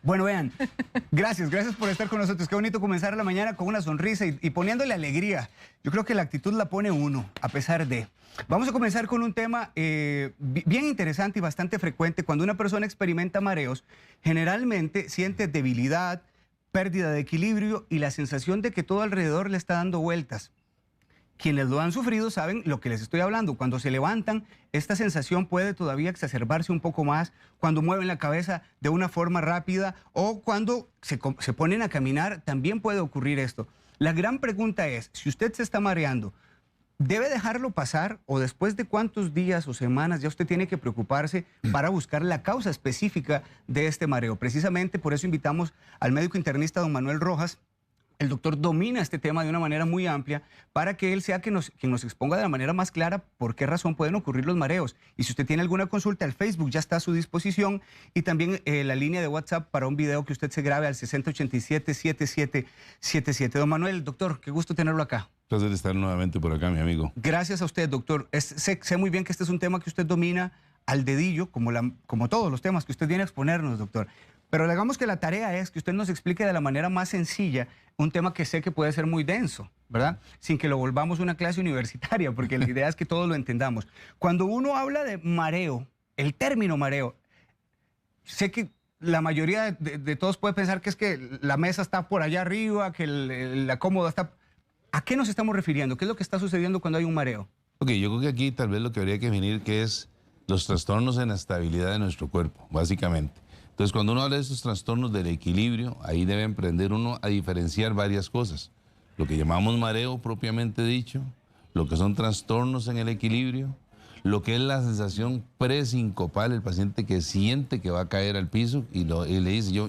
Bueno, vean, gracias por estar con nosotros. Qué bonito comenzar la mañana con una sonrisa y poniéndole alegría. Yo creo que la actitud la pone uno, a pesar de... Vamos a comenzar con un tema bien interesante y bastante frecuente. Cuando una persona experimenta mareos, generalmente siente debilidad, pérdida de equilibrio y la sensación de que todo alrededor le está dando vueltas. Quienes lo han sufrido saben lo que les estoy hablando. Cuando se levantan, esta sensación puede todavía exacerbarse un poco más cuando mueven la cabeza de una forma rápida o cuando se ponen a caminar, también puede ocurrir esto. La gran pregunta es, si usted se está mareando, ¿debe dejarlo pasar o después de cuántos días o semanas ya usted tiene que preocuparse para buscar la causa específica de este mareo? Precisamente por eso invitamos al médico internista don Manuel Rojas. El doctor domina este tema de una manera muy amplia para que él sea quien nos exponga de la manera más clara por qué razón pueden ocurrir los mareos. Y si usted tiene alguna consulta, el Facebook ya está a su disposición y también la línea de WhatsApp para un video que usted se grabe al 6087-7777. Don Manuel, doctor, qué gusto tenerlo acá. Placer estar nuevamente por acá, mi amigo. Gracias a usted, doctor. Sé muy bien que este es un tema que usted domina al dedillo, como todos los temas que usted viene a exponernos, doctor. Pero digamos que la tarea es que usted nos explique de la manera más sencilla un tema que sé que puede ser muy denso, ¿verdad? Sin que lo volvamos una clase universitaria, porque la idea es que todos lo entendamos. Cuando uno habla de mareo, el término mareo, sé que la mayoría de todos puede pensar que es que la mesa está por allá arriba, que la cómoda está... ¿A qué nos estamos refiriendo? ¿Qué es lo que está sucediendo cuando hay un mareo? Ok, yo creo que aquí tal vez lo que habría que definir que es los trastornos en la estabilidad de nuestro cuerpo, básicamente. Entonces, cuando uno habla de estos trastornos del equilibrio, ahí debe aprender uno a diferenciar varias cosas. Lo que llamamos mareo propiamente dicho, lo que son trastornos en el equilibrio, lo que es la sensación presincopal, el paciente que siente que va a caer al piso y le dice,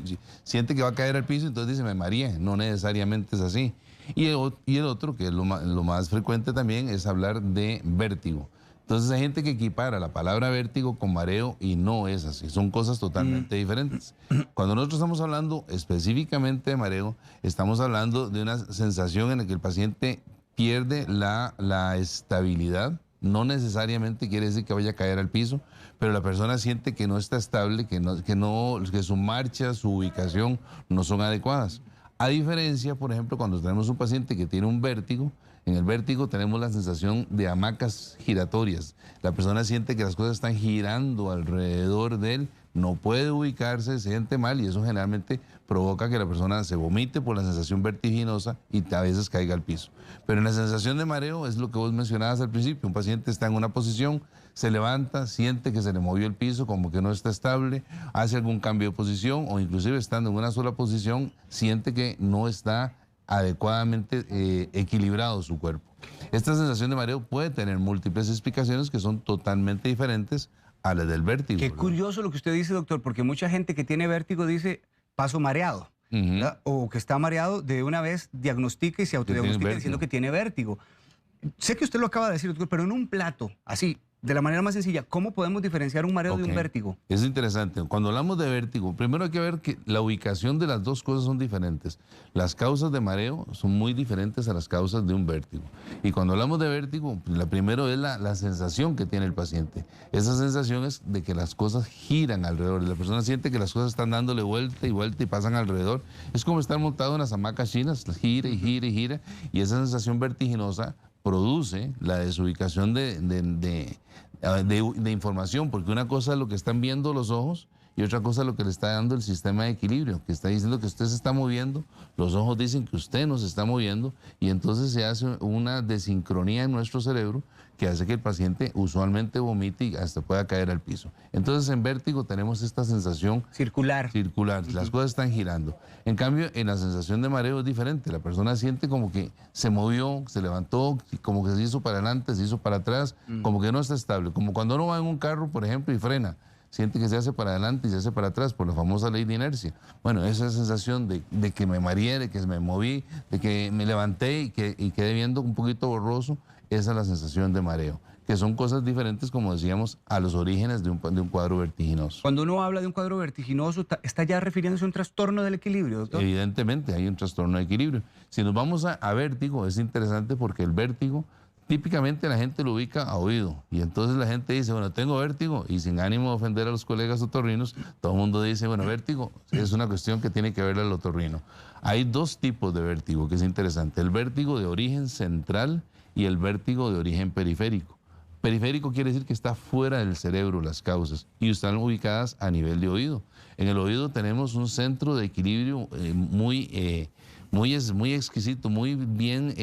siente que va a caer al piso, entonces dice, me mareé. No necesariamente es así. Y el otro, que es lo más frecuente también, es hablar de vértigo. Entonces hay gente que equipara la palabra vértigo con mareo y no es así, son cosas totalmente diferentes. Cuando nosotros estamos hablando específicamente de mareo, estamos hablando de una sensación en la que el paciente pierde la estabilidad. No necesariamente quiere decir que vaya a caer al piso, pero la persona siente que no está estable, que su marcha, su ubicación no son adecuadas. A diferencia, por ejemplo, cuando tenemos un paciente que tiene un vértigo, en el vértigo tenemos la sensación de hamacas giratorias. La persona siente que las cosas están girando alrededor de él, no puede ubicarse, se siente mal y eso generalmente provoca que la persona se vomite por la sensación vertiginosa y a veces caiga al piso. Pero en la sensación de mareo es lo que vos mencionabas al principio. Un paciente está en una posición, se levanta, siente que se le movió el piso, como que no está estable, hace algún cambio de posición o inclusive estando en una sola posición, siente que no está adecuadamente equilibrado su cuerpo. Esta sensación de mareo puede tener múltiples explicaciones que son totalmente diferentes a las del vértigo. Qué curioso lo que usted dice, doctor, porque mucha gente que tiene vértigo dice, paso mareado, o que está mareado, de una vez diagnostica y se autodiagnostica diciendo que tiene vértigo. Sé que usted lo acaba de decir, doctor, pero en un plato, así, de la manera más sencilla, ¿cómo podemos diferenciar un mareo de un vértigo? Es interesante. Cuando hablamos de vértigo, primero hay que ver que la ubicación de las dos cosas son diferentes. Las causas de mareo son muy diferentes a las causas de un vértigo. Y cuando hablamos de vértigo, la primero es la sensación que tiene el paciente. Esa sensación es de que las cosas giran alrededor. La persona siente que las cosas están dándole vuelta y vuelta y pasan alrededor. Es como estar montado en las hamacas chinas, gira y gira y gira. Y esa sensación vertiginosa produce la desubicación de información, porque una cosa es lo que están viendo los ojos y otra cosa es lo que le está dando el sistema de equilibrio, que está diciendo que usted se está moviendo, los ojos dicen que usted no se está moviendo y entonces se hace una desincronía en nuestro cerebro que hace que el paciente usualmente vomite y hasta pueda caer al piso. Entonces en vértigo tenemos esta sensación circular, las cosas están girando. En cambio, en la sensación de mareo es diferente, la persona siente como que se movió, se levantó, como que se hizo para adelante, se hizo para atrás, como que no está estable, como cuando uno va en un carro, por ejemplo, y frena. Siente que se hace para adelante y se hace para atrás por la famosa ley de inercia. Bueno, esa sensación de que me mareé, de que me moví, de que me levanté y quedé viendo un poquito borroso, esa es la sensación de mareo, que son cosas diferentes, como decíamos, a los orígenes de un cuadro vertiginoso. Cuando uno habla de un cuadro vertiginoso, ¿está ya refiriéndose a un trastorno del equilibrio, doctor? Evidentemente hay un trastorno de equilibrio. Si nos vamos a vértigo, es interesante porque el vértigo Típicamente la gente lo ubica a oído y entonces la gente dice, bueno, tengo vértigo, y sin ánimo de ofender a los colegas otorrinos, todo el mundo dice, bueno, vértigo es una cuestión que tiene que ver al otorrino. Hay dos tipos de vértigo que es interesante, el vértigo de origen central y el vértigo de origen periférico. Periférico quiere decir que está fuera del cerebro las causas y están ubicadas a nivel de oído. En el oído tenemos un centro de equilibrio muy exquisito, muy bien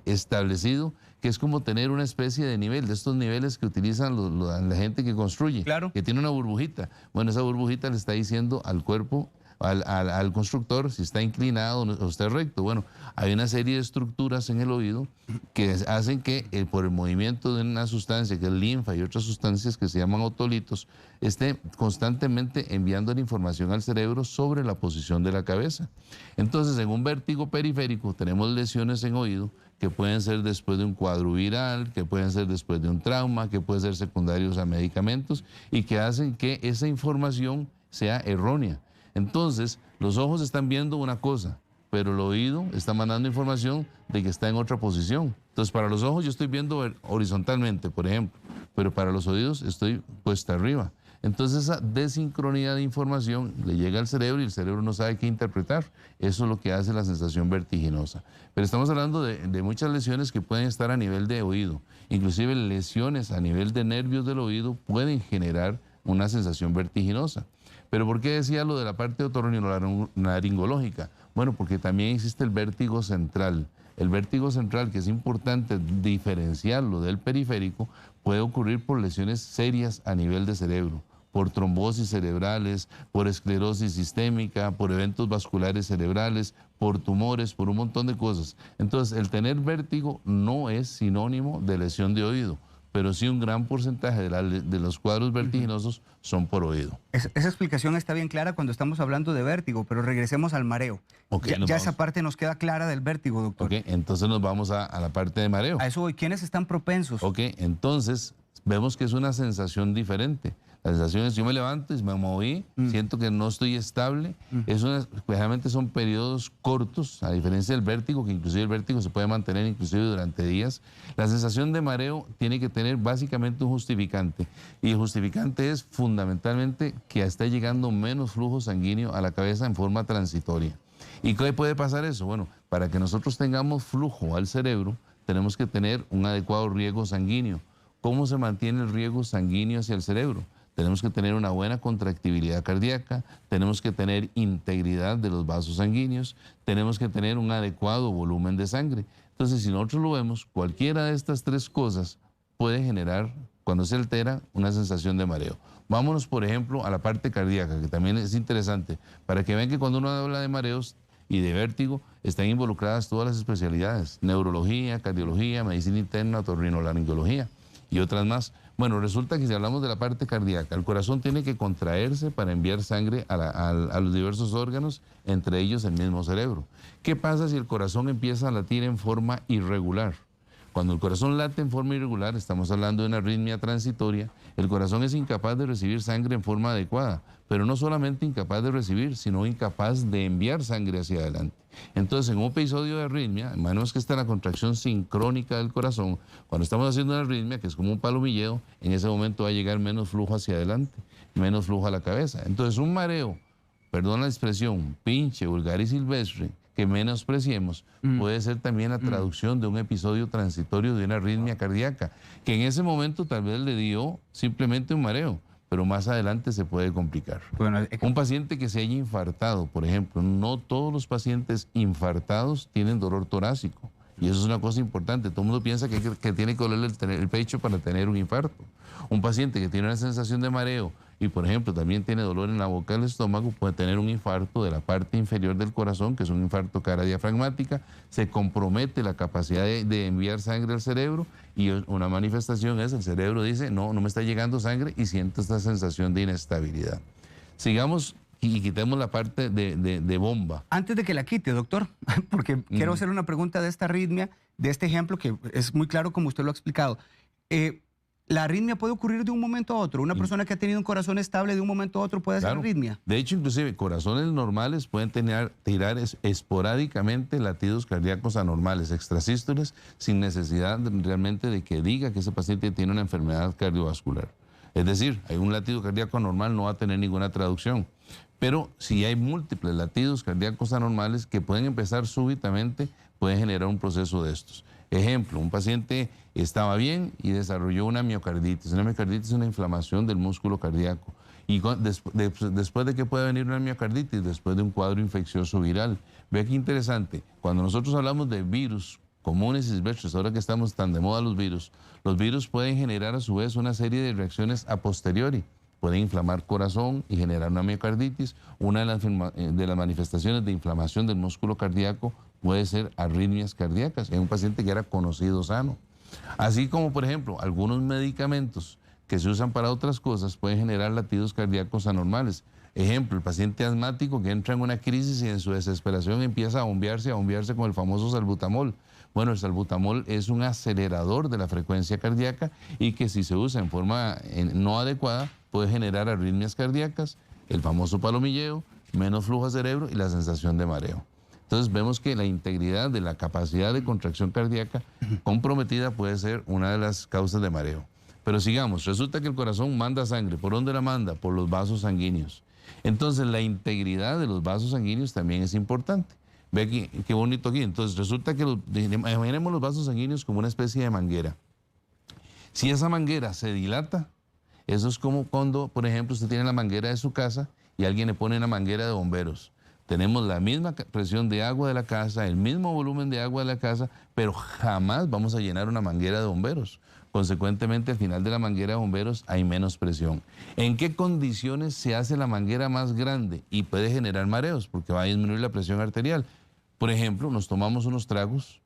establecido, que es como tener una especie de nivel, de estos niveles que utilizan la gente que construye, Claro. que tiene una burbujita. Bueno, esa burbujita le está diciendo al cuerpo, al constructor, si está inclinado o está recto. Bueno, hay una serie de estructuras en el oído que hacen que por el movimiento de una sustancia que es linfa y otras sustancias que se llaman otolitos, esté constantemente enviando la información al cerebro sobre la posición de la cabeza. Entonces, en un vértigo periférico tenemos lesiones en oído que pueden ser después de un cuadro viral, que pueden ser después de un trauma, que pueden ser secundarios a medicamentos y que hacen que esa información sea errónea. Entonces, los ojos están viendo una cosa, pero el oído está mandando información de que está en otra posición. Entonces, para los ojos yo estoy viendo horizontalmente, por ejemplo, pero para los oídos estoy puesta arriba. Entonces, esa desincronía de información le llega al cerebro y el cerebro no sabe qué interpretar. Eso es lo que hace la sensación vertiginosa. Pero estamos hablando de muchas lesiones que pueden estar a nivel de oído. Inclusive lesiones a nivel de nervios del oído pueden generar una sensación vertiginosa. Pero ¿por qué decía lo de la parte otorrinolaringológica? Bueno, porque también existe el vértigo central. El vértigo central, que es importante diferenciarlo del periférico, puede ocurrir por lesiones serias a nivel de cerebro, por trombosis cerebrales, por esclerosis sistémica, por eventos vasculares cerebrales, por tumores, por un montón de cosas. Entonces, el tener vértigo no es sinónimo de lesión de oído, pero sí un gran porcentaje de los cuadros vertiginosos son por oído. Esa explicación está bien clara cuando estamos hablando de vértigo, pero regresemos al mareo. Okay, ya esa parte nos queda clara del vértigo, doctor. Ok, entonces nos vamos a la parte de mareo. A eso voy. ¿Quiénes están propensos? Ok, entonces vemos que es una sensación diferente. La sensación es, yo me levanto y me moví, siento que no estoy estable. Generalmente son periodos cortos, a diferencia del vértigo, que inclusive el vértigo se puede mantener inclusive durante días. La sensación de mareo tiene que tener básicamente un justificante. Y el justificante es fundamentalmente que está llegando menos flujo sanguíneo a la cabeza en forma transitoria. ¿Y qué puede pasar eso? Bueno, para que nosotros tengamos flujo al cerebro, tenemos que tener un adecuado riego sanguíneo. ¿Cómo se mantiene el riego sanguíneo hacia el cerebro? Tenemos que tener una buena contractibilidad cardíaca, tenemos que tener integridad de los vasos sanguíneos, tenemos que tener un adecuado volumen de sangre. Entonces, si nosotros lo vemos, cualquiera de estas tres cosas puede generar, cuando se altera, una sensación de mareo. Vámonos, por ejemplo, a la parte cardíaca, que también es interesante, para que vean que cuando uno habla de mareos y de vértigo, están involucradas todas las especialidades, neurología, cardiología, medicina interna, otorrinolaringología y otras más. Bueno, resulta que si hablamos de la parte cardíaca, el corazón tiene que contraerse para enviar sangre a los diversos órganos, entre ellos el mismo cerebro. ¿Qué pasa si el corazón empieza a latir en forma irregular? Cuando el corazón late en forma irregular, estamos hablando de una arritmia transitoria, el corazón es incapaz de recibir sangre en forma adecuada, pero no solamente incapaz de recibir, sino incapaz de enviar sangre hacia adelante. Entonces, en un episodio de arritmia, imaginemos que está la contracción sincrónica del corazón, cuando estamos haciendo una arritmia, que es como un palomilleo, en ese momento va a llegar menos flujo hacia adelante, menos flujo a la cabeza. Entonces, un mareo, perdón la expresión, pinche, vulgar y silvestre, que menospreciemos, puede ser también la traducción de un episodio transitorio de una arritmia cardíaca, que en ese momento tal vez le dio simplemente un mareo, pero más adelante se puede complicar. Bueno, un paciente que se haya infartado, por ejemplo, no todos los pacientes infartados tienen dolor torácico. Y eso es una cosa importante. Todo el mundo piensa que tiene que dolerle el pecho para tener un infarto. Un paciente que tiene una sensación de mareo y, por ejemplo, también tiene dolor en la boca del estómago, puede tener un infarto de la parte inferior del corazón, que es un infarto cara diafragmática. Se compromete la capacidad de enviar sangre al cerebro y una manifestación es el cerebro dice, no me está llegando sangre y siente esta sensación de inestabilidad. Sigamos y quitemos la parte de bomba. Antes de que la quite, doctor, porque quiero hacer una pregunta de esta arritmia, de este ejemplo que es muy claro como usted lo ha explicado. La arritmia puede ocurrir de un momento a otro. Una persona que ha tenido un corazón estable de un momento a otro puede hacer Claro. arritmia. De hecho, inclusive corazones normales pueden tirar esporádicamente latidos cardíacos anormales, extrasístoles, sin necesidad realmente de que diga que ese paciente tiene una enfermedad cardiovascular. Es decir, hay un latido cardíaco anormal, no va a tener ninguna traducción. Pero si hay múltiples latidos cardíacos anormales que pueden empezar súbitamente, pueden generar un proceso de estos. Ejemplo, un paciente estaba bien y desarrolló una miocarditis. Una miocarditis es una inflamación del músculo cardíaco. Y después de que puede venir una miocarditis, después de un cuadro infeccioso viral. Ve qué interesante, cuando nosotros hablamos de virus comunes y silvestres, ahora que estamos tan de moda los virus pueden generar a su vez una serie de reacciones a posteriori. Pueden inflamar corazón y generar una miocarditis. Una de las manifestaciones de inflamación del músculo cardíaco puede ser arritmias cardíacas en un paciente que era conocido sano. Así como, por ejemplo, algunos medicamentos que se usan para otras cosas pueden generar latidos cardíacos anormales. Ejemplo, el paciente asmático que entra en una crisis y en su desesperación empieza a bombearse con el famoso salbutamol. Bueno, el salbutamol es un acelerador de la frecuencia cardíaca y que si se usa en forma no adecuada puede generar arritmias cardíacas, el famoso palomilleo, menos flujo al cerebro y la sensación de mareo. Entonces vemos que la integridad de la capacidad de contracción cardíaca comprometida puede ser una de las causas de mareo. Pero sigamos, resulta que el corazón manda sangre. ¿Por dónde la manda? Por los vasos sanguíneos. Entonces la integridad de los vasos sanguíneos también es importante. Ve aquí, qué bonito aquí. Entonces resulta que, imaginemos los vasos sanguíneos como una especie de manguera. Si esa manguera se dilata, eso es como cuando, por ejemplo, usted tiene la manguera de su casa y alguien le pone una manguera de bomberos. Tenemos la misma presión de agua de la casa, el mismo volumen de agua de la casa, pero jamás vamos a llenar una manguera de bomberos. Consecuentemente, al final de la manguera de bomberos hay menos presión. ¿En qué condiciones se hace la manguera más grande y puede generar mareos? Porque va a disminuir la presión arterial. Por ejemplo, nos tomamos unos tragos.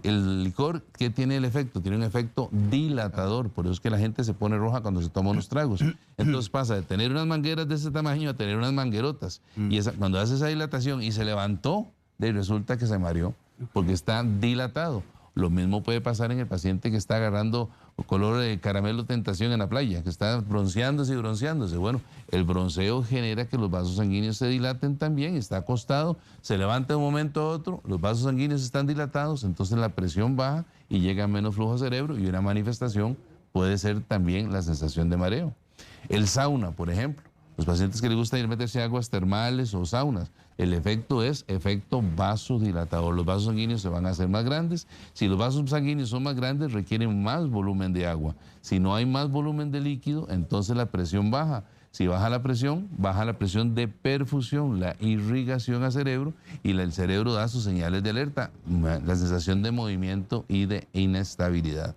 El licor, ¿qué tiene el efecto? Tiene un efecto dilatador, por eso es que la gente se pone roja cuando se toma unos tragos. Entonces pasa de tener unas mangueras de ese tamaño a tener unas manguerotas. Y cuando hace esa dilatación y se levantó, resulta que se mareó, porque está dilatado. Lo mismo puede pasar en el paciente que está agarrando color de caramelo tentación en la playa, que está bronceándose y bronceándose. Bueno, el bronceo genera que los vasos sanguíneos se dilaten también, está acostado, se levanta de un momento a otro, los vasos sanguíneos están dilatados, entonces la presión baja y llega menos flujo al cerebro y una manifestación puede ser también la sensación de mareo. El sauna, por ejemplo. Los pacientes que les gusta ir a meterse aguas termales o saunas, el efecto es efecto vasodilatador. Los vasos sanguíneos se van a hacer más grandes. Si los vasos sanguíneos son más grandes, requieren más volumen de agua. Si no hay más volumen de líquido, entonces la presión baja. Si baja la presión de perfusión, la irrigación al cerebro, y el cerebro da sus señales de alerta, la sensación de movimiento y de inestabilidad.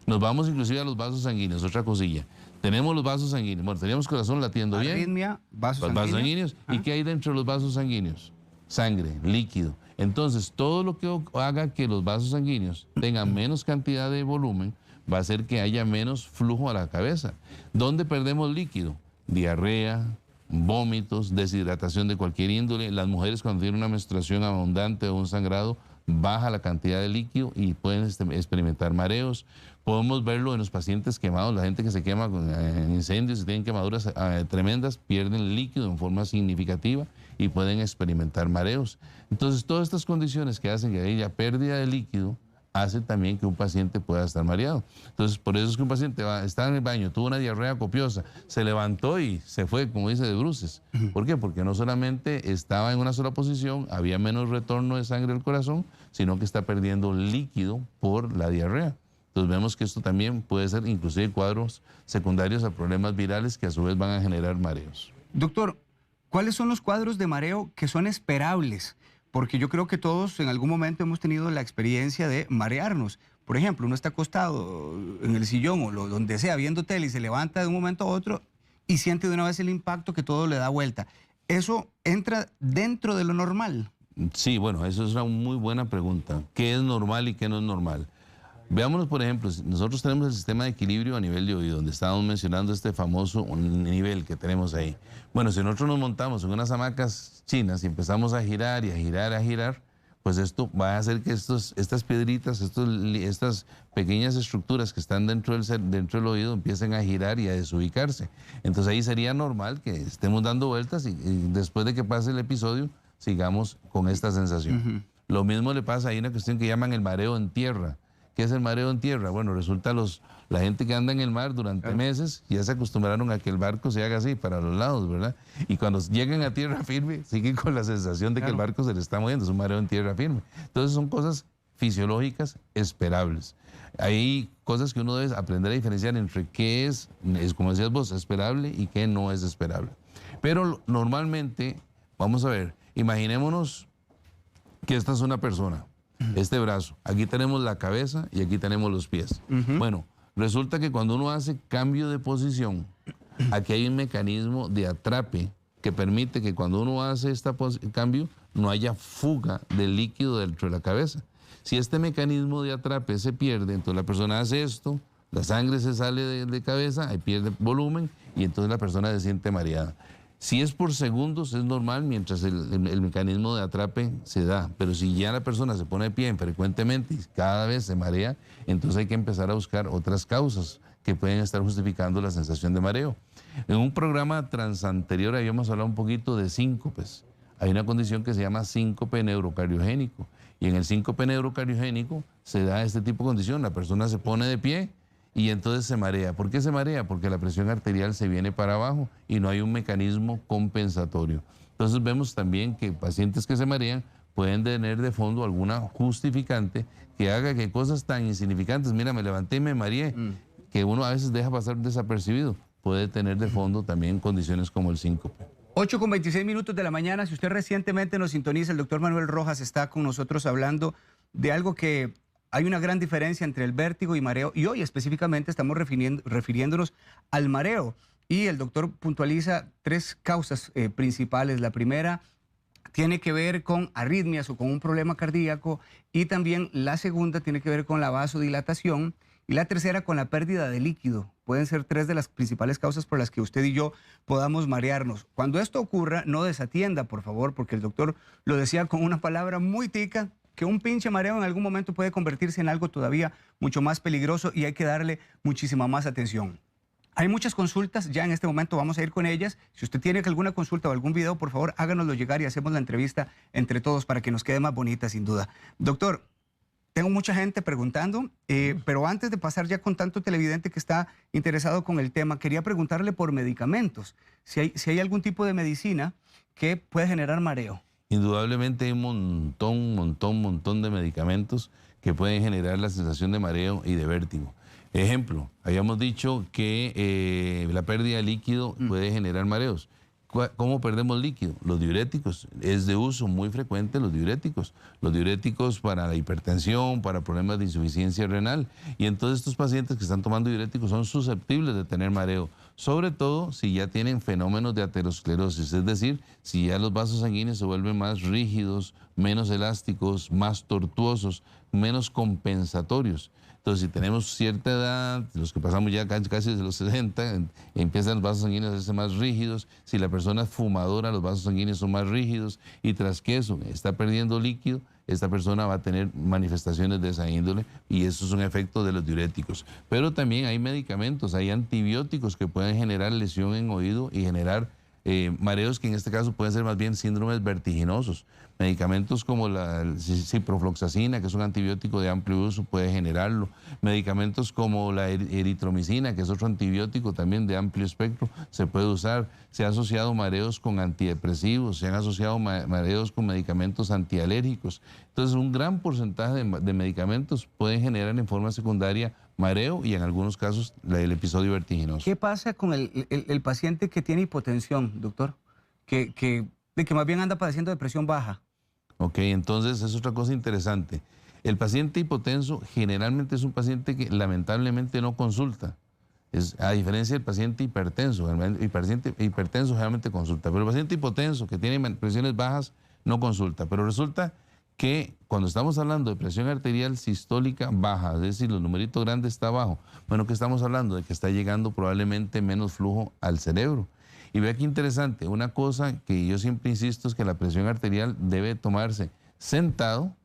Nos vamos inclusive a los vasos sanguíneos, otra cosilla. Tenemos los vasos sanguíneos. Bueno, teníamos corazón latiendo bien. Arritmia, vasos sanguíneos. ¿Y qué hay dentro de los vasos sanguíneos? Sangre, líquido. Entonces, todo lo que haga que los vasos sanguíneos tengan menos cantidad de volumen va a hacer que haya menos flujo a la cabeza. ¿Dónde perdemos líquido? Diarrea, vómitos, deshidratación de cualquier índole. Las mujeres cuando tienen una menstruación abundante o un sangrado, baja la cantidad de líquido y pueden experimentar mareos. Podemos verlo en los pacientes quemados, la gente que se quema en incendios y tienen quemaduras tremendas, pierden líquido en forma significativa y pueden experimentar mareos. Entonces, todas estas condiciones que hacen que haya pérdida de líquido, hace también que un paciente pueda estar mareado. Entonces, por eso es que un paciente está en el baño, tuvo una diarrea copiosa, se levantó y se fue, como dice, de bruces. ¿Por qué? Porque no solamente estaba en una sola posición, había menos retorno de sangre al corazón, sino que está perdiendo líquido por la diarrea. Entonces vemos que esto también puede ser inclusive cuadros secundarios a problemas virales que a su vez van a generar mareos. Doctor, ¿cuáles son los cuadros de mareo que son esperables? Porque yo creo que todos en algún momento hemos tenido la experiencia de marearnos. Por ejemplo, uno está acostado en el sillón o donde sea viendo tele y se levanta de un momento a otro y siente de una vez el impacto que todo le da vuelta. ¿Eso entra dentro de lo normal? Sí, bueno, eso es una muy buena pregunta. ¿Qué es normal y qué no es normal? Veámonos, por ejemplo, nosotros tenemos el sistema de equilibrio a nivel de oído, donde estábamos mencionando este famoso nivel que tenemos ahí. Bueno, si nosotros nos montamos en unas hamacas chinas y empezamos a girar y a girar, pues esto va a hacer que estas piedritas, estas pequeñas estructuras que están dentro del oído empiecen a girar y a desubicarse. Entonces ahí sería normal que estemos dando vueltas y después de que pase el episodio sigamos con esta sensación. Lo mismo le pasa, hay una cuestión que llaman el mareo en tierra. ¿Qué es el mareo en tierra? Bueno, resulta la gente que anda en el mar durante meses ya se acostumbraron a que el barco se haga así para los lados, ¿verdad? Y cuando llegan a tierra firme, siguen con la sensación de que el barco se le está moviendo, es un mareo en tierra firme. Entonces son cosas fisiológicas esperables. Hay cosas que uno debe aprender a diferenciar entre qué es como decías vos, esperable y qué no es esperable. Pero normalmente, vamos a ver, imaginémonos que esta es una persona. Este brazo, aquí tenemos la cabeza y aquí tenemos los pies. Bueno, resulta que cuando uno hace cambio de posición, aquí hay un mecanismo de atrape que permite que cuando uno hace este cambio no haya fuga de líquido dentro de la cabeza. Si este mecanismo de atrape se pierde, entonces la persona hace esto, la sangre se sale de cabeza, ahí pierde volumen y entonces la persona se siente mareada. Si es por segundos es normal mientras el mecanismo de atrape se da, pero si ya la persona se pone de pie frecuentemente y cada vez se marea, entonces hay que empezar a buscar otras causas que pueden estar justificando la sensación de mareo. En un programa transanterior habíamos hablado un poquito de síncopes. Hay una condición que se llama síncope neurocardiogénico y en el síncope neurocardiogénico se da este tipo de condición, la persona se pone de pie y entonces se marea. ¿Por qué se marea? Porque la presión arterial se viene para abajo y no hay un mecanismo compensatorio. Entonces vemos también que pacientes que se marean pueden tener de fondo alguna justificante que haga que cosas tan insignificantes, mira, me levanté y me mareé, que uno a veces deja pasar desapercibido, puede tener de fondo también condiciones como el síncope. 8:26 de la mañana, si usted recientemente nos sintoniza, el doctor Manuel Rojas está con nosotros hablando de algo que hay una gran diferencia entre el vértigo y mareo, y hoy específicamente estamos refiriéndonos al mareo. Y el doctor puntualiza 3 causas principales. La primera tiene que ver con arritmias o con un problema cardíaco, y también la segunda tiene que ver con la vasodilatación, y la tercera con la pérdida de líquido. Pueden ser 3 de las principales causas por las que usted y yo podamos marearnos. Cuando esto ocurra, no desatienda, por favor, porque el doctor lo decía con una palabra muy tica, que un pinche mareo en algún momento puede convertirse en algo todavía mucho más peligroso y hay que darle muchísima más atención. Hay muchas consultas, ya en este momento vamos a ir con ellas. Si usted tiene alguna consulta o algún video, por favor, háganoslo llegar y hacemos la entrevista entre todos para que nos quede más bonita, sin duda. Doctor, tengo mucha gente preguntando, pero antes de pasar ya con tanto televidente que está interesado con el tema, quería preguntarle por medicamentos. Si hay algún tipo de medicina que puede generar mareo. Indudablemente hay un montón de medicamentos que pueden generar la sensación de mareo y de vértigo. Ejemplo, habíamos dicho que la pérdida de líquido puede generar mareos. ¿Cómo perdemos líquido? Los diuréticos. Es de uso muy frecuente los diuréticos. Los diuréticos para la hipertensión, para problemas de insuficiencia renal. Y entonces estos pacientes que están tomando diuréticos son susceptibles de tener mareo. Sobre todo si ya tienen fenómenos de aterosclerosis. Es decir, si ya los vasos sanguíneos se vuelven más rígidos, menos elásticos, más tortuosos, menos compensatorios. Entonces, si tenemos cierta edad, los que pasamos ya casi desde los 60, empiezan los vasos sanguíneos a hacerse más rígidos. Si la persona es fumadora, los vasos sanguíneos son más rígidos. Y tras que eso está perdiendo líquido, esta persona va a tener manifestaciones de esa índole y eso es un efecto de los diuréticos. Pero también hay medicamentos, hay antibióticos que pueden generar lesión en oído y generar mareos que en este caso pueden ser más bien síndromes vertiginosos. Medicamentos como la ciprofloxacina, que es un antibiótico de amplio uso, puede generarlo. Medicamentos como la eritromicina, que es otro antibiótico también de amplio espectro, se puede usar. Se han asociado mareos con antidepresivos, se han asociado mareos con medicamentos antialérgicos. Entonces, un gran porcentaje de medicamentos pueden generar en forma secundaria mareo y en algunos casos el episodio vertiginoso. ¿Qué pasa con el paciente que tiene hipotensión, doctor? Que más bien anda padeciendo de presión baja. Ok, entonces es otra cosa interesante. El paciente hipotenso generalmente es un paciente que lamentablemente no consulta. A diferencia del paciente hipertenso. El paciente hipertenso generalmente consulta, pero el paciente hipotenso que tiene presiones bajas no consulta. Pero resulta que cuando estamos hablando de presión arterial sistólica baja, es decir, los numeritos grandes está abajo, bueno, ¿qué estamos hablando? De que está llegando probablemente menos flujo al cerebro. Y vea qué interesante, una cosa que yo siempre insisto es que la presión arterial debe tomarse sentado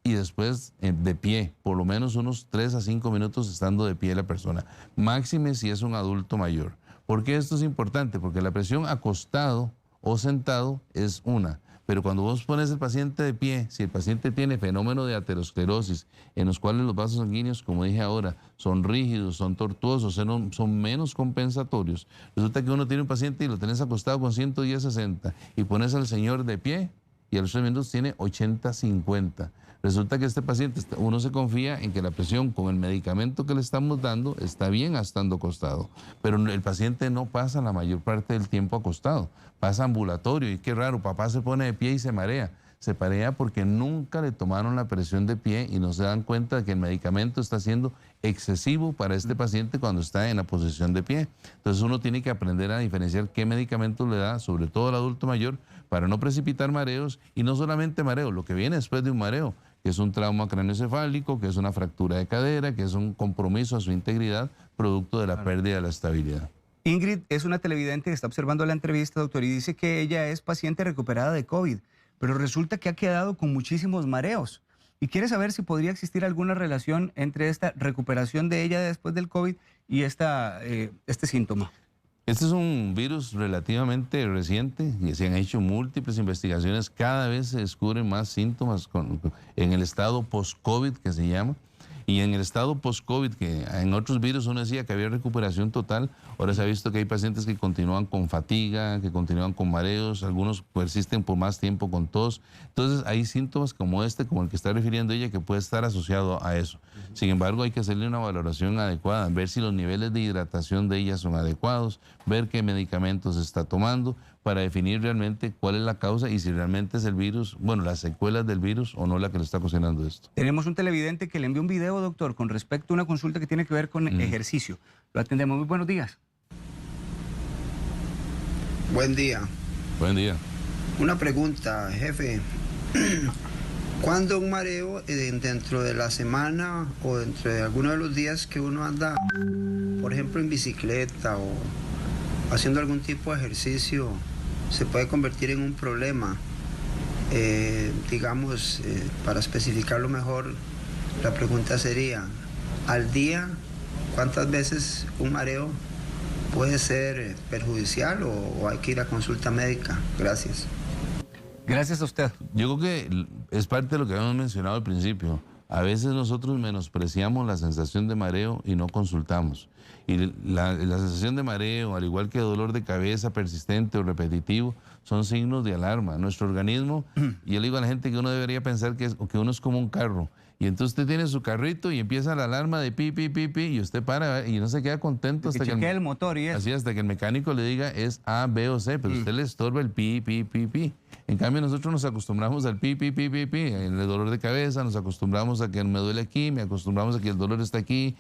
y después de pie, por lo menos unos 3 a 5 minutos estando de pie la persona. Máxime si es un adulto mayor. ¿Por qué esto es importante? Porque la presión acostado o sentado es una. Pero cuando vos pones el paciente de pie, si el paciente tiene fenómeno de aterosclerosis, en los cuales los vasos sanguíneos, como dije ahora, son rígidos, son tortuosos, son menos compensatorios, resulta que uno tiene un paciente y lo tenés acostado con 110/60 y pones al señor de pie y a los 3 minutos tiene 80/50. Resulta que este paciente, uno se confía en que la presión con el medicamento que le estamos dando está bien estando acostado, pero el paciente no pasa la mayor parte del tiempo acostado, pasa ambulatorio y qué raro, papá se pone de pie y se marea. Se marea porque nunca le tomaron la presión de pie y no se dan cuenta de que el medicamento está siendo excesivo para este paciente cuando está en la posición de pie. Entonces uno tiene que aprender a diferenciar qué medicamento le da, sobre todo al adulto mayor, para no precipitar mareos y no solamente mareo, lo que viene después de un mareo, que es un trauma craneoencefálico, que es una fractura de cadera, que es un compromiso a su integridad producto de la pérdida de la estabilidad. Ingrid es una televidente que está observando la entrevista, doctor, y dice que ella es paciente recuperada de COVID, pero resulta que ha quedado con muchísimos mareos y quiere saber si podría existir alguna relación entre esta recuperación de ella después del COVID y este síntoma. Este es un virus relativamente reciente y se han hecho múltiples investigaciones. Cada vez se descubren más síntomas en el estado post-COVID que se llama. Y en el estado post-COVID, que en otros virus uno decía que había recuperación total, ahora se ha visto que hay pacientes que continúan con fatiga, que continúan con mareos, algunos persisten por más tiempo con tos. Entonces hay síntomas como como el que está refiriendo ella, que puede estar asociado a eso. Sin embargo, hay que hacerle una valoración adecuada, ver si los niveles de hidratación de ella son adecuados, ver qué medicamentos está tomando, para definir realmente cuál es la causa y si realmente es el virus, bueno, las secuelas del virus o no la que le está ocasionando esto. Tenemos un televidente que le envió un video, doctor, con respecto a una consulta que tiene que ver con ejercicio. Lo atendemos. Muy buenos días. Buen día. Buen día. Una pregunta, jefe. ¿Cuándo un mareo dentro de la semana o dentro de alguno de los días que uno anda, por ejemplo, en bicicleta o haciendo algún tipo de ejercicio, se puede convertir en un problema? Digamos, para especificarlo mejor, la pregunta sería, al día, ¿cuántas veces un mareo puede ser perjudicial o hay que ir a consulta médica? Gracias. Gracias a usted. Yo creo que es parte de lo que habíamos mencionado al principio. A veces nosotros menospreciamos la sensación de mareo y no consultamos. Y la sensación de mareo, al igual que dolor de cabeza persistente o repetitivo, son signos de alarma. Nuestro organismo, y yo le digo a la gente que uno debería pensar que uno es como un carro. Y entonces usted tiene su carrito y empieza la alarma de pi, pi, pi, pi, y usted para y no se queda contento hasta que el motor y eso. Así, hasta que el mecánico le diga es A, B o C, pero usted le estorba el pi, pi, pi, pi. En cambio, nosotros nos acostumbramos al pi, pi, pi, pi, pi. En el dolor de cabeza nos acostumbramos a que me duele aquí, me acostumbramos a que el dolor está aquí,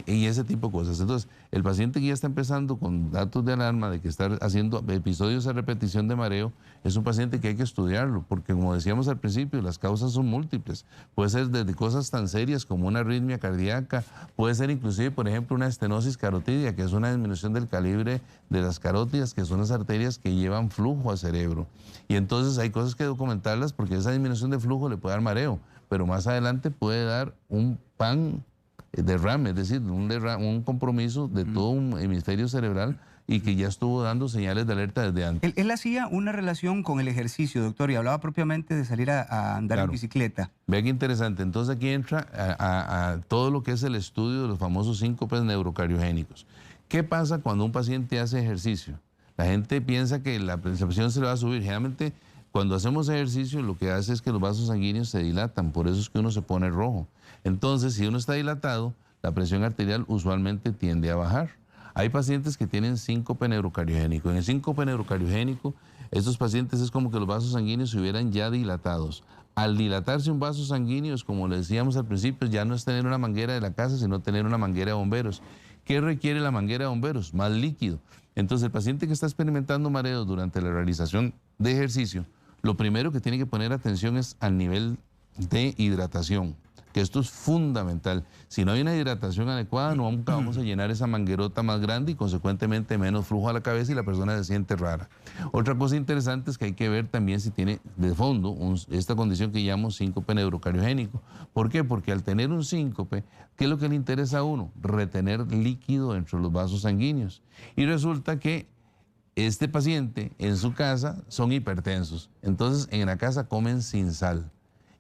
y ese tipo de cosas. Entonces, el paciente que ya está empezando con datos de alarma de que está haciendo episodios a repetición de mareo, es un paciente que hay que estudiarlo, porque como decíamos al principio, las causas son múltiples. Puede ser desde cosas tan serias como una arritmia cardíaca, puede ser inclusive, por ejemplo, una estenosis carotidia, que es una disminución del calibre de las carótidas, que son las arterias que llevan flujo al cerebro. Y entonces hay cosas que documentarlas, porque esa disminución de flujo le puede dar mareo, pero más adelante puede dar un derrame, es decir, un compromiso de todo un hemisferio cerebral y que ya estuvo dando señales de alerta desde antes. Él hacía una relación con el ejercicio, doctor, y hablaba propiamente de salir a andar en bicicleta. Vea qué interesante. Entonces aquí entra a todo lo que es el estudio de los famosos síncopes neurocardiogénicos. ¿Qué pasa cuando un paciente hace ejercicio? La gente piensa que la presión se le va a subir. Generalmente, cuando hacemos ejercicio, lo que hace es que los vasos sanguíneos se dilatan, por eso es que uno se pone rojo. Entonces, si uno está dilatado, la presión arterial usualmente tiende a bajar. Hay pacientes que tienen síncope neurocardiogénico. En el síncope neurocardiogénico, estos pacientes es como que los vasos sanguíneos se hubieran ya dilatados. Al dilatarse un vaso sanguíneo, como le decíamos al principio, ya no es tener una manguera de la casa, sino tener una manguera de bomberos. ¿Qué requiere la manguera de bomberos? Más líquido. Entonces, el paciente que está experimentando mareos durante la realización de ejercicio, lo primero que tiene que poner atención es al nivel de hidratación. que esto es fundamental. Si no hay una hidratación adecuada, nunca vamos a llenar esa manguerota más grande y consecuentemente menos flujo a la cabeza y la persona se siente rara. Otra cosa interesante es que hay que ver también si tiene de fondo esta condición que llamamos síncope neurocardiogénico. ¿Por qué? Porque al tener un síncope, ¿qué es lo que le interesa a uno? Retener líquido dentro de los vasos sanguíneos. Y resulta que este paciente en su casa son hipertensos. Entonces en la casa comen sin sal.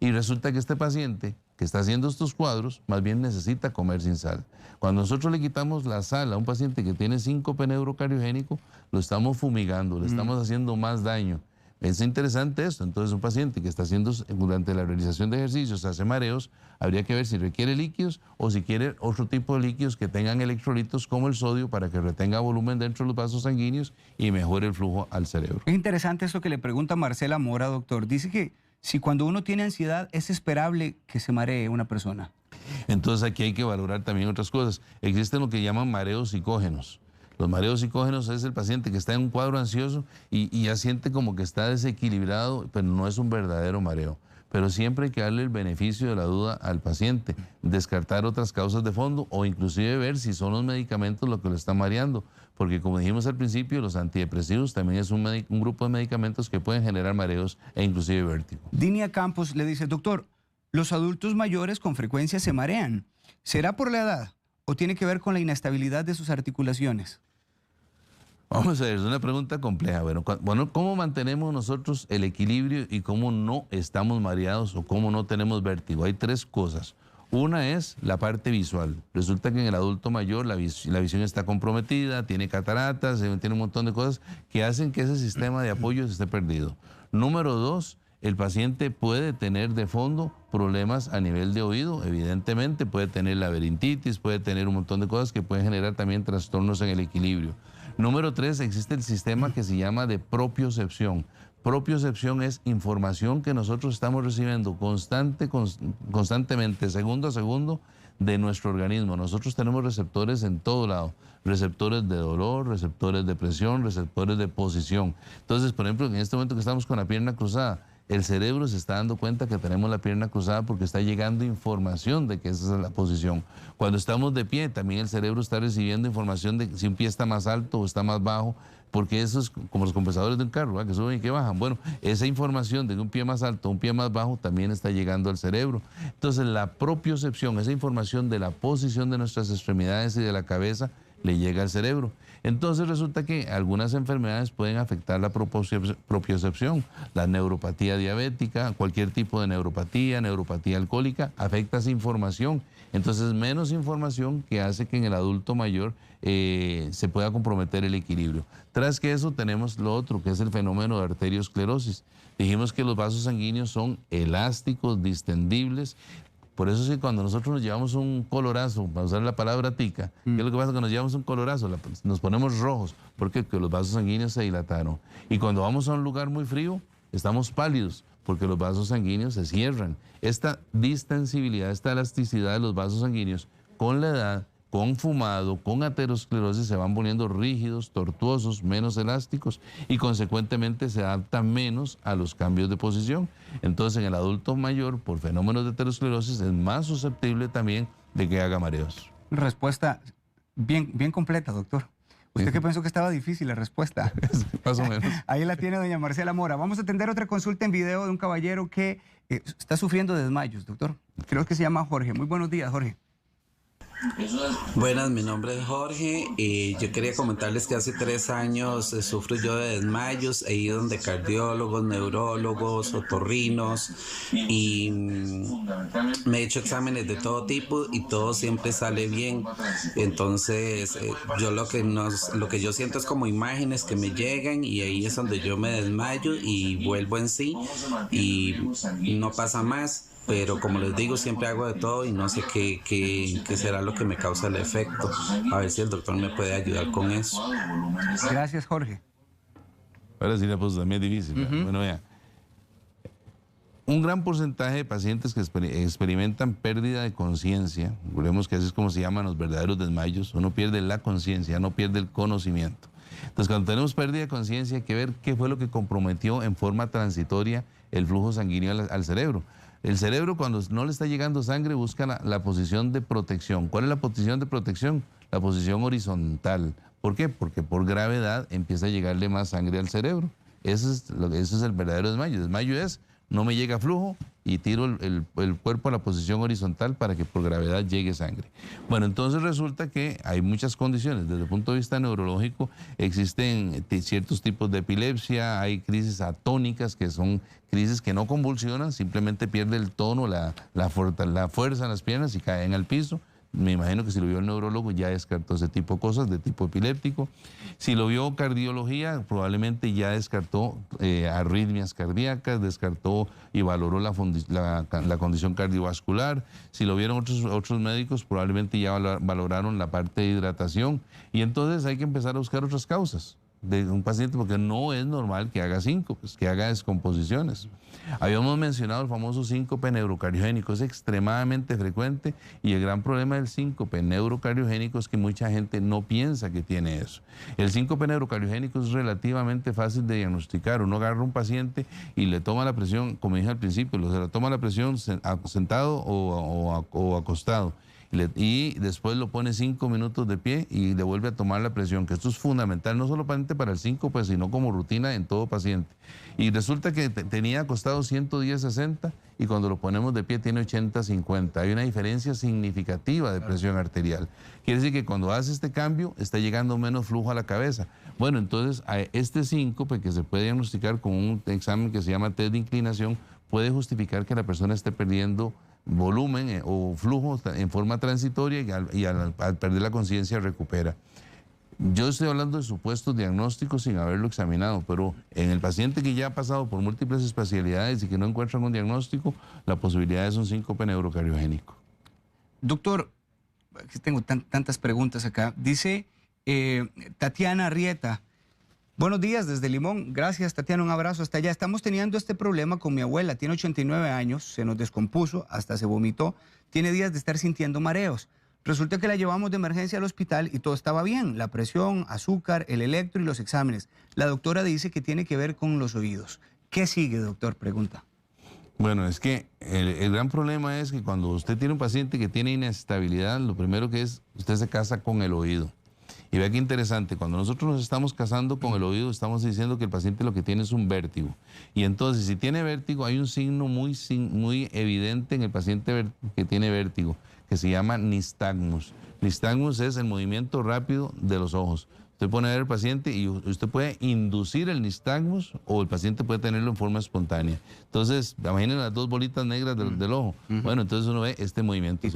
Y resulta que este paciente que está haciendo estos cuadros, más bien necesita comer sin sal. Cuando nosotros le quitamos la sal a un paciente que tiene síncope neurocardiogénico, lo estamos fumigando, le estamos haciendo más daño. Es interesante esto. Entonces, un paciente que está haciendo durante la realización de ejercicios, hace mareos, habría que ver si requiere líquidos o si quiere otro tipo de líquidos que tengan electrolitos como el sodio para que retenga volumen dentro de los vasos sanguíneos y mejore el flujo al cerebro. Es interesante eso que le pregunta Marcela Mora, doctor. Dice que si cuando uno tiene ansiedad es esperable que se maree una persona. Entonces aquí hay que valorar también otras cosas. Existen lo que llaman mareos psicógenos. Los mareos psicógenos es el paciente que está en un cuadro ansioso y ya siente como que está desequilibrado, pero no es un verdadero mareo. Pero siempre hay que darle el beneficio de la duda al paciente, descartar otras causas de fondo o inclusive ver si son los medicamentos lo que lo está mareando. Porque como dijimos al principio, los antidepresivos también es un grupo de medicamentos que pueden generar mareos e inclusive vértigo. Dinia Campos le dice, doctor, los adultos mayores con frecuencia se marean. ¿Será por la edad o tiene que ver con la inestabilidad de sus articulaciones? Vamos a ver, es una pregunta compleja. Bueno, ¿cómo mantenemos nosotros el equilibrio y cómo no estamos mareados o cómo no tenemos vértigo? Hay tres cosas. Una es la parte visual. Resulta que en el adulto mayor la visión está comprometida, tiene cataratas, tiene un montón de cosas que hacen que ese sistema de apoyo esté perdido. Número dos, el paciente puede tener de fondo problemas a nivel de oído, evidentemente, puede tener laberintitis, puede tener un montón de cosas que pueden generar también trastornos en el equilibrio. Número tres, existe el sistema que se llama de propiocepción. Propiocepción es información que nosotros estamos recibiendo constantemente, segundo a segundo, de nuestro organismo. Nosotros tenemos receptores en todo lado, receptores de dolor, receptores de presión, receptores de posición. Entonces, por ejemplo, en este momento que estamos con la pierna cruzada, el cerebro se está dando cuenta que tenemos la pierna cruzada porque está llegando información de que esa es la posición. Cuando estamos de pie, también el cerebro está recibiendo información de si un pie está más alto o está más bajo, porque eso es como los compensadores de un carro, ¿verdad? Que suben y que bajan. Bueno, esa información de un pie más alto o un pie más bajo también está llegando al cerebro. Entonces, la propiocepción, esa información de la posición de nuestras extremidades y de la cabeza, le llega al cerebro. Entonces resulta que algunas enfermedades pueden afectar la propiocepción. La neuropatía diabética, cualquier tipo de neuropatía alcohólica, afecta esa información. Entonces menos información que hace que en el adulto mayor se pueda comprometer el equilibrio. Tras que eso tenemos lo otro, que es el fenómeno de arteriosclerosis. Dijimos que los vasos sanguíneos son elásticos, distendibles. Por eso es que cuando nosotros nos llevamos un colorazo, para usar la palabra tica, ¿qué es lo que pasa cuando nos llevamos un colorazo? Nos ponemos rojos, porque los vasos sanguíneos se dilataron. Y cuando vamos a un lugar muy frío, estamos pálidos, porque los vasos sanguíneos se cierran. Esta distensibilidad, esta elasticidad de los vasos sanguíneos, con la edad, con fumado, con aterosclerosis, se van poniendo rígidos, tortuosos, menos elásticos y consecuentemente se adaptan menos a los cambios de posición. Entonces, en el adulto mayor, por fenómenos de aterosclerosis, es más susceptible también de que haga mareos. Respuesta bien completa, doctor. ¿Usted qué pensó que estaba difícil la respuesta? Más o menos. Ahí la tiene doña Marcela Mora. Vamos a atender otra consulta en video de un caballero que está sufriendo de desmayos, doctor. Creo que se llama Jorge. Muy buenos días, Jorge. Buenas, mi nombre es Jorge. Yo quería comentarles que hace 3 años sufro yo de desmayos. He ido donde cardiólogos, neurólogos, otorrinos y me he hecho exámenes de todo tipo y todo siempre sale bien. Entonces, yo lo que yo siento es como imágenes que me llegan y ahí es donde yo me desmayo y vuelvo en sí y no pasa más. Pero como les digo, siempre hago de todo y no sé qué será lo que me causa el efecto. A ver si el doctor me puede ayudar con eso. Gracias, Jorge. Ahora sí la cosa también es difícil. Bueno, vea. Un gran porcentaje de pacientes que experimentan pérdida de conciencia, recordemos que así es como se llaman los verdaderos desmayos, uno pierde la conciencia, no pierde el conocimiento. Entonces, cuando tenemos pérdida de conciencia, hay que ver qué fue lo que comprometió en forma transitoria el flujo sanguíneo al cerebro. El cerebro, cuando no le está llegando sangre, busca la posición de protección. ¿Cuál es la posición de protección? La posición horizontal. ¿Por qué? Porque por gravedad empieza a llegarle más sangre al cerebro. Eso es el verdadero desmayo. Desmayo es, no me llega flujo y tiro el cuerpo a la posición horizontal para que por gravedad llegue sangre. Bueno, entonces resulta que hay muchas condiciones. Desde el punto de vista neurológico existen ciertos tipos de epilepsia, hay crisis atónicas, que son crisis que no convulsionan, simplemente pierde el tono, la fuerza en las piernas y caen al piso. Me imagino que si lo vio el neurólogo ya descartó ese tipo de cosas de tipo epiléptico. Si lo vio cardiología, probablemente ya descartó arritmias cardíacas, descartó y valoró la condición cardiovascular. Si lo vieron otros médicos, probablemente ya valoraron la parte de hidratación. Y entonces hay que empezar a buscar otras causas de un paciente, porque no es normal que haga síncopes, que haga descomposiciones. Habíamos mencionado el famoso síncope neurocardiogénico, es extremadamente frecuente y el gran problema del síncope neurocardiogénico es que mucha gente no piensa que tiene eso. El síncope neurocardiogénico es relativamente fácil de diagnosticar. Uno agarra a un paciente y le toma la presión, como dije al principio, se le toma la presión sentado o acostado. Y después lo pone 5 minutos de pie y le vuelve a tomar la presión, que esto es fundamental, no solamente para el síncope, sino como rutina en todo paciente. Y resulta que tenía acostado 110/60 y cuando lo ponemos de pie tiene 80/50. Hay una diferencia significativa de presión arterial. Quiere decir que cuando hace este cambio está llegando menos flujo a la cabeza. Bueno, entonces este síncope, que se puede diagnosticar con un examen que se llama test de inclinación, puede justificar que la persona esté perdiendo volumen o flujo en forma transitoria y al perder la conciencia recupera. Yo estoy hablando de supuestos diagnósticos sin haberlo examinado, pero en el paciente que ya ha pasado por múltiples especialidades y que no encuentran un diagnóstico, la posibilidad es un síncope neurocardiogénico. Doctor, tengo tantas preguntas acá. Dice Tatiana Arrieta. Buenos días desde Limón. Gracias, Tatiana. Un abrazo hasta allá. Estamos teniendo este problema con mi abuela. Tiene 89 años, se nos descompuso, hasta se vomitó. Tiene días de estar sintiendo mareos. Resulta que la llevamos de emergencia al hospital y todo estaba bien. La presión, azúcar, el electro y los exámenes. La doctora dice que tiene que ver con los oídos. ¿Qué sigue, doctor? Pregunta. Bueno, es que el gran problema es que cuando usted tiene un paciente que tiene inestabilidad, lo primero que es, usted se casa con el oído. Y vea qué interesante, cuando nosotros nos estamos casando con el oído, estamos diciendo que el paciente lo que tiene es un vértigo. Y entonces, si tiene vértigo, hay un signo muy evidente en el paciente que tiene vértigo, que se llama nistagmus. Nistagmus es el movimiento rápido de los ojos. Usted pone a ver al paciente y usted puede inducir el nistagmus o el paciente puede tenerlo en forma espontánea. Entonces, imaginen las dos bolitas negras del ojo. Bueno, entonces uno ve este movimiento.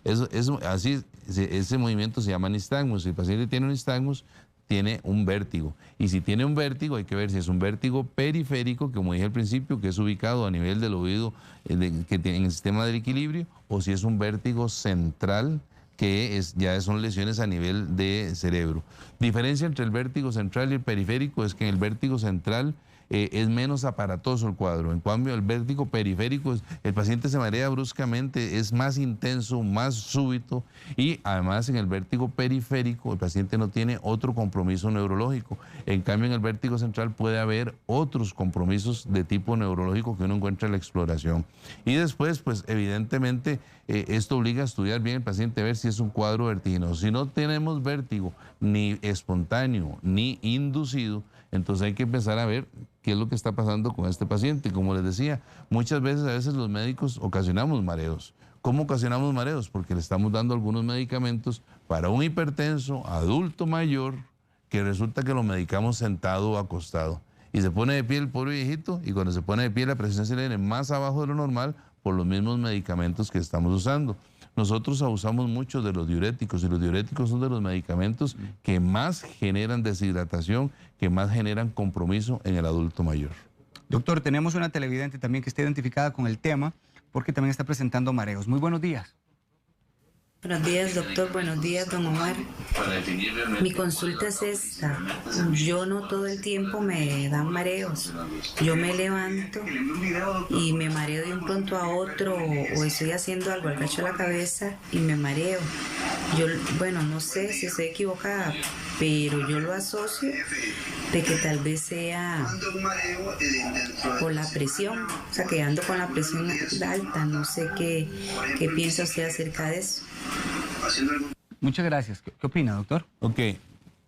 Ese movimiento se llama nistagmus. Si el paciente tiene un nistagmus, tiene un vértigo. Y si tiene un vértigo, hay que ver si es un vértigo periférico, como dije al principio, que es ubicado a nivel del oído, que tiene en el sistema del equilibrio, o si es un vértigo central, que ya son lesiones a nivel de cerebro. Diferencia entre el vértigo central y el periférico es que en el vértigo central es menos aparatoso el cuadro. En cambio, el vértigo periférico, el paciente se marea bruscamente, es más intenso, más súbito y además en el vértigo periférico el paciente no tiene otro compromiso neurológico. En cambio, en el vértigo central puede haber otros compromisos de tipo neurológico que uno encuentra en la exploración. Y después, pues evidentemente, esto obliga a estudiar bien el paciente, a ver si es un cuadro vertiginoso. Si no tenemos vértigo ni espontáneo ni inducido, entonces hay que empezar a ver qué es lo que está pasando con este paciente. Como les decía, muchas veces, a veces los médicos ocasionamos mareos. ¿Cómo ocasionamos mareos? Porque le estamos dando algunos medicamentos para un hipertenso adulto mayor que resulta que lo medicamos sentado o acostado. Y se pone de pie el pobre viejito y cuando se pone de pie la presión se le viene más abajo de lo normal por los mismos medicamentos que estamos usando. Nosotros abusamos mucho de los diuréticos y los diuréticos son de los medicamentos que más generan deshidratación, que más generan compromiso en el adulto mayor. Doctor, tenemos una televidente también que está identificada con el tema porque también está presentando mareos. Muy buenos días. Buenos días, doctor. Buenos días, don Omar. Mi consulta es esta. Yo no todo el tiempo me dan mareos. Yo me levanto y me mareo de un pronto a otro o estoy haciendo algo, agacho la cabeza y me mareo. Bueno, no sé si estoy equivocada, pero yo lo asocio de que tal vez sea por la presión, o sea, que ando con la presión alta. No sé qué piensa usted acerca de eso. Muchas gracias. ¿Qué opina, doctor? Ok,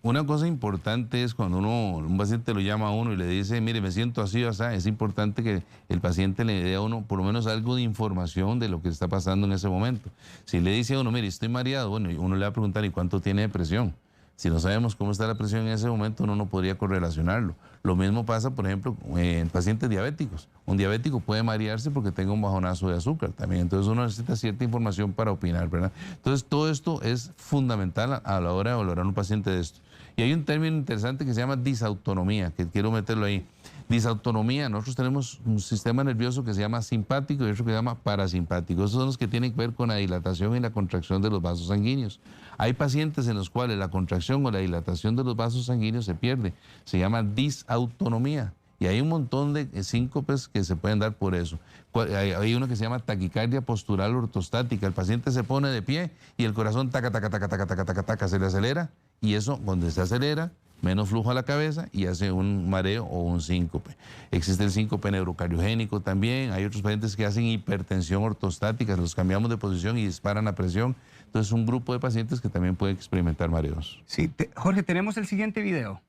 una cosa importante es cuando un paciente lo llama a uno y le dice, mire, me siento así o así, es importante que el paciente le dé a uno por lo menos algo de información de lo que está pasando en ese momento. Si le dice a uno, mire, estoy mareado, bueno, uno le va a preguntar, ¿y cuánto tiene de presión? Si no sabemos cómo está la presión en ese momento, uno no podría correlacionarlo. Lo mismo pasa, por ejemplo, en pacientes diabéticos. Un diabético puede marearse porque tenga un bajonazo de azúcar también. Entonces uno necesita cierta información para opinar, ¿verdad? Entonces todo esto es fundamental a la hora de valorar a un paciente de esto. Y hay un término interesante que se llama disautonomía, que quiero meterlo ahí. Disautonomía, nosotros tenemos un sistema nervioso que se llama simpático y otro que se llama parasimpático. Esos son los que tienen que ver con la dilatación y la contracción de los vasos sanguíneos. Hay pacientes en los cuales la contracción o la dilatación de los vasos sanguíneos se pierde. Se llama disautonomía. Y hay un montón de síncopes que se pueden dar por eso. Hay uno que se llama taquicardia postural ortostática. El paciente se pone de pie y el corazón taca, taca, taca, taca, taca, taca, taca, se le acelera. Y eso, cuando se acelera, menos flujo a la cabeza y hace un mareo o un síncope. Existe el síncope neurocardiogénico también. Hay otros pacientes que hacen hipertensión ortostática, los cambiamos de posición y disparan la presión. Entonces, un grupo de pacientes que también pueden experimentar mareos. Sí, Jorge, tenemos el siguiente video.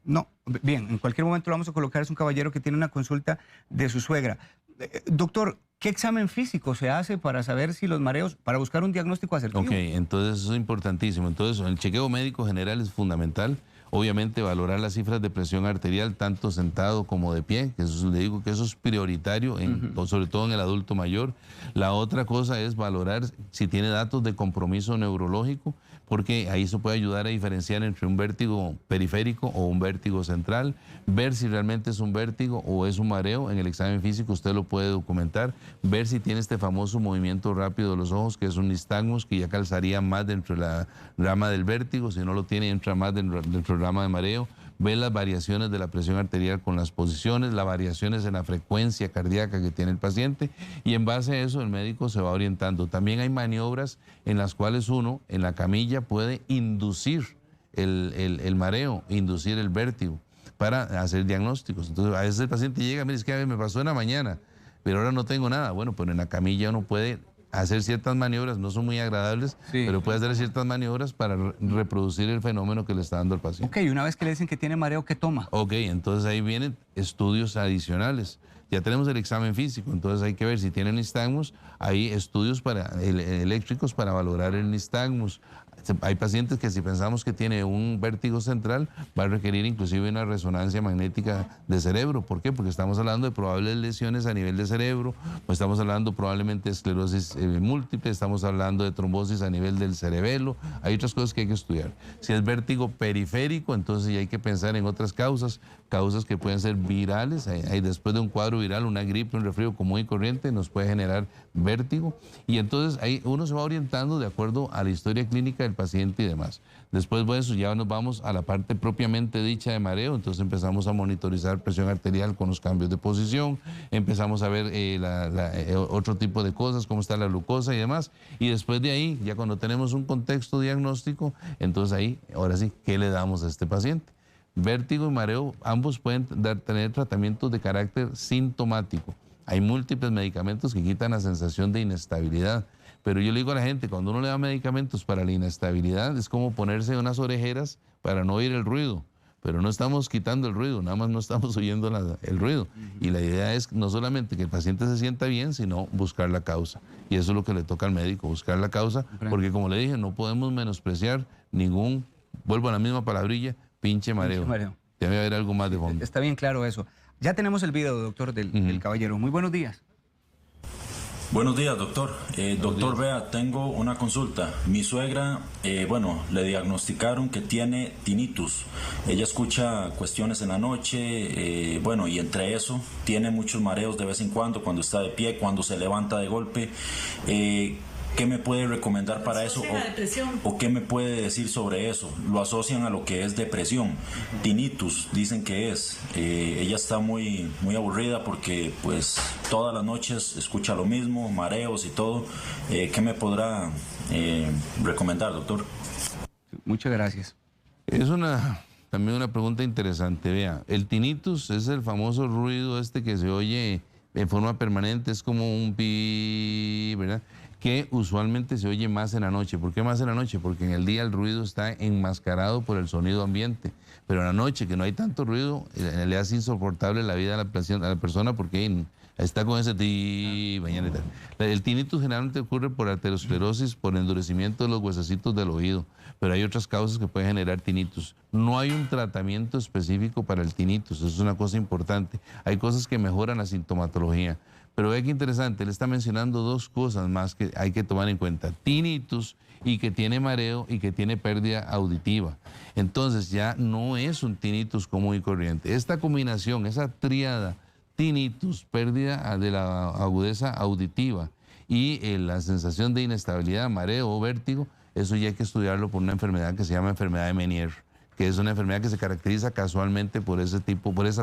No, bien, en cualquier momento lo vamos a colocar. Es un caballero que tiene una consulta de su suegra. Doctor, ¿qué examen físico se hace para saber si los mareos, para buscar un diagnóstico asertivo? Ok, entonces eso es importantísimo. Entonces, el chequeo médico general es fundamental. Obviamente, valorar las cifras de presión arterial, tanto sentado como de pie, que eso, le digo que eso es prioritario, sobre todo en el adulto mayor. La otra cosa es valorar si tiene datos de compromiso neurológico, porque ahí se puede ayudar a diferenciar entre un vértigo periférico o un vértigo central, ver si realmente es un vértigo o es un mareo. En el examen físico usted lo puede documentar, ver si tiene este famoso movimiento rápido de los ojos, que es un nistagmus, que ya calzaría más dentro de la rama del vértigo. Si no lo tiene, entra más dentro del rama de mareo. Ver las variaciones de la presión arterial con las posiciones, las variaciones en la frecuencia cardíaca que tiene el paciente, y en base a eso el médico se va orientando. También hay maniobras en las cuales uno en la camilla puede inducir el mareo, inducir el vértigo para hacer diagnósticos. Entonces a veces el paciente llega, mire, es que me pasó en la mañana, pero ahora no tengo nada. Bueno, pero en la camilla uno puede hacer ciertas maniobras, no son muy agradables, sí, pero puede hacer ciertas maniobras para reproducir el fenómeno que le está dando al paciente. Ok, una vez que le dicen que tiene mareo, ¿qué toma? Ok, entonces ahí vienen estudios adicionales. Ya tenemos el examen físico, entonces hay que ver si tiene nistagmus. Hay estudios eléctricos para valorar el nistagmus. Hay pacientes que si pensamos que tiene un vértigo central, va a requerir inclusive una resonancia magnética de cerebro. ¿Por qué? Porque estamos hablando de probables lesiones a nivel de cerebro, o estamos hablando probablemente de esclerosis múltiple, estamos hablando de trombosis a nivel del cerebelo. Hay otras cosas que hay que estudiar. Si es vértigo periférico, entonces ya hay que pensar en otras causas que pueden ser virales. Hay después de un cuadro viral, una gripe, un resfrío común y corriente nos puede generar vértigo. Y entonces ahí uno se va orientando de acuerdo a la historia clínica del paciente y demás. Después de eso ya nos vamos a la parte propiamente dicha de mareo, entonces empezamos a monitorizar presión arterial con los cambios de posición, empezamos a ver otro tipo de cosas, cómo está la glucosa y demás, y después de ahí, ya cuando tenemos un contexto diagnóstico, entonces ahí, ahora sí, ¿qué le damos a este paciente? Vértigo y mareo, ambos pueden tener tratamientos de carácter sintomático. Hay múltiples medicamentos que quitan la sensación de inestabilidad. Pero yo le digo a la gente, cuando uno le da medicamentos para la inestabilidad, es como ponerse unas orejeras para no oír el ruido. Pero no estamos quitando el ruido, nada más no estamos oyendo el ruido. Y la idea es no solamente que el paciente se sienta bien, sino buscar la causa. Y eso es lo que le toca al médico, buscar la causa, porque como le dije, no podemos menospreciar ningún, vuelvo a la misma palabrilla, pinche mareo. Debe haber algo más de fondo. Está bien claro eso. Ya tenemos el video, doctor, del caballero. Muy buenos días. Buenos días, doctor. Doctor, vea, tengo una consulta. Mi suegra, le diagnosticaron que tiene tinnitus. Ella escucha cuestiones en la noche, y entre eso tiene muchos mareos de vez en cuando está de pie, cuando se levanta de golpe. ¿Qué me puede recomendar para eso? ¿O qué me puede decir sobre eso? Lo asocian a lo que es depresión. Tinnitus, dicen que es. Ella está muy aburrida porque pues todas las noches escucha lo mismo, mareos y todo. ¿Qué me podrá recomendar, doctor? Muchas gracias. Es también una pregunta interesante. Vea, el tinnitus es el famoso ruido que se oye en forma permanente, es como un pi, ¿verdad? Que usualmente se oye más en la noche. ¿Por qué más en la noche? Porque en el día el ruido está enmascarado por el sonido ambiente, pero en la noche, que no hay tanto ruido, le hace insoportable la vida a la persona porque está con ese ti mañana y tal. El tinnitus generalmente ocurre por aterosclerosis, por endurecimiento de los huesecitos del oído, pero hay otras causas que pueden generar tinnitus. No hay un tratamiento específico para el tinnitus, eso es una cosa importante. Hay cosas que mejoran la sintomatología. Pero ve que interesante, él está mencionando dos cosas más que hay que tomar en cuenta. Tinnitus, y que tiene mareo y que tiene pérdida auditiva. Entonces ya no es un tinnitus común y corriente. Esta combinación, esa tríada, tinnitus, pérdida de la agudeza auditiva y la sensación de inestabilidad, mareo o vértigo, eso ya hay que estudiarlo por una enfermedad que se llama enfermedad de Meniere, que es una enfermedad que se caracteriza casualmente por esa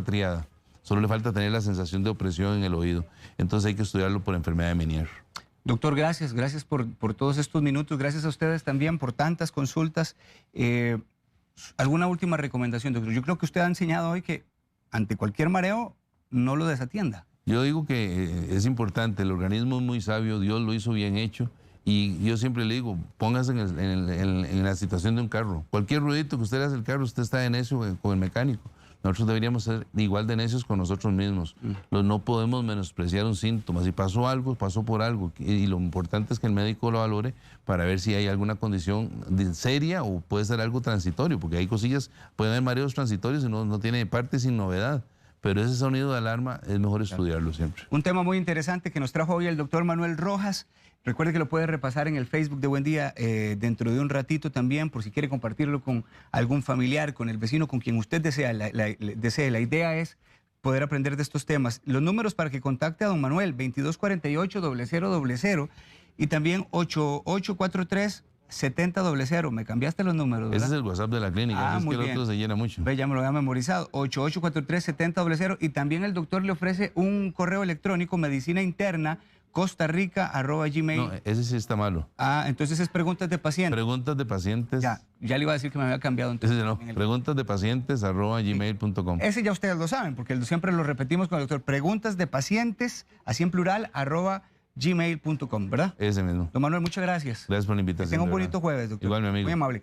tríada. Solo le falta tener la sensación de opresión en el oído. Entonces hay que estudiarlo por enfermedad de Meniere. Doctor, gracias por todos estos minutos. Gracias a ustedes también por tantas consultas. ¿Alguna última recomendación, doctor? Yo creo que usted ha enseñado hoy que ante cualquier mareo no lo desatienda. Yo digo que es importante, el organismo es muy sabio, Dios lo hizo bien hecho. Y yo siempre le digo, póngase en la situación de un carro. Cualquier ruidito que usted le hace al carro, usted está de necio con el mecánico. Nosotros deberíamos ser igual de necios con nosotros mismos. No podemos menospreciar un síntoma. Si pasó algo, pasó por algo. Y lo importante es que el médico lo valore para ver si hay alguna condición seria o puede ser algo transitorio, porque hay cosillas, pueden haber mareos transitorios y no tiene parte sin novedad. Pero ese sonido de alarma es mejor estudiarlo siempre. Un tema muy interesante que nos trajo hoy el doctor Manuel Rojas. Recuerde que lo puede repasar en el Facebook de Buen Día dentro de un ratito también, por si quiere compartirlo con algún familiar, con el vecino, con quien usted desee. La idea es poder aprender de estos temas. Los números para que contacte a don Manuel, 2248-0000 y también 8843-7000. Me cambiaste los números, ¿verdad? Ese es el WhatsApp de la clínica, es muy que el bien. otro se llena mucho. Ve, ya me lo había memorizado, 8843-7000, y también el doctor le ofrece un correo electrónico, medicina interna, costarrica@gmail. No, ese sí está malo. Entonces es preguntas de pacientes. Preguntas de pacientes. Ya le iba a decir que me había cambiado. Entonces, Ese no, preguntasdepacientes@gmail.com. Ese ya ustedes lo saben, porque siempre lo repetimos con el doctor. Preguntas de pacientes, así en plural, @gmail.com, ¿verdad? Ese mismo. Don Manuel, muchas gracias. Gracias por la invitación. Que tenga un bonito jueves, doctor. Igual, mi amigo. Muy amable.